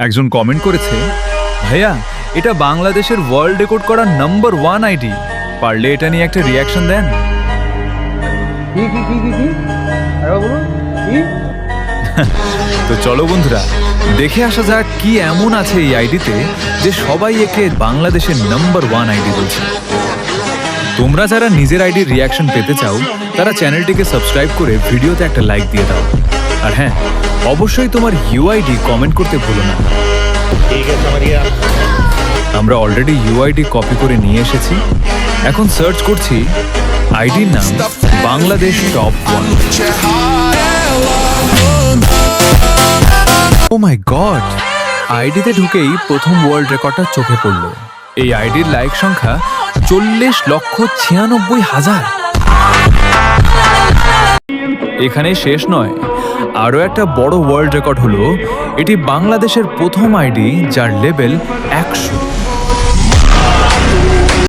একজন কমেন্ট করেছে, ভাইয়া এটা বাংলাদেশের ওয়ার্ল্ড রেকর্ড করা নাম্বার 1 আইডি, পারলে এটা নিয়ে একটা রিয়াকশন দেন। তো চলো বন্ধুরা, দেখে আসা যাক কি এমন আছে এই আইডিতে যে সবাই একে বাংলাদেশের নাম্বার 1 আইডি বলছে। তোমরা যারা নিজের আইডির রিয়াকশন পেতে চাও তারা চ্যানেলটিকে সাবস্ক্রাইব করে ভিডিওতে একটা লাইক দিয়ে দাও। আর হ্যাঁ, অবশ্যই তোমার ইউআইডি কমেন্ট করতে ভুলো না। আমরা অলরেডি ইউআইডি কপি করে নিয়ে এসেছি। এখন সার্চ করছি আইডির নাম বাংলাদেশ টপ 1। ও মাই গড, আইডিতে ঢুকেই প্রথম ওয়ার্ল্ড রেকর্ডটা চোখে পড়ল। এই আইডির লাইক সংখ্যা 40,96,000। এখানে শেষ নয়, আরও একটা বড় ওয়ার্ল্ড রেকর্ড হলো, এটি বাংলাদেশের প্রথম আইডি যার লেভেল 100।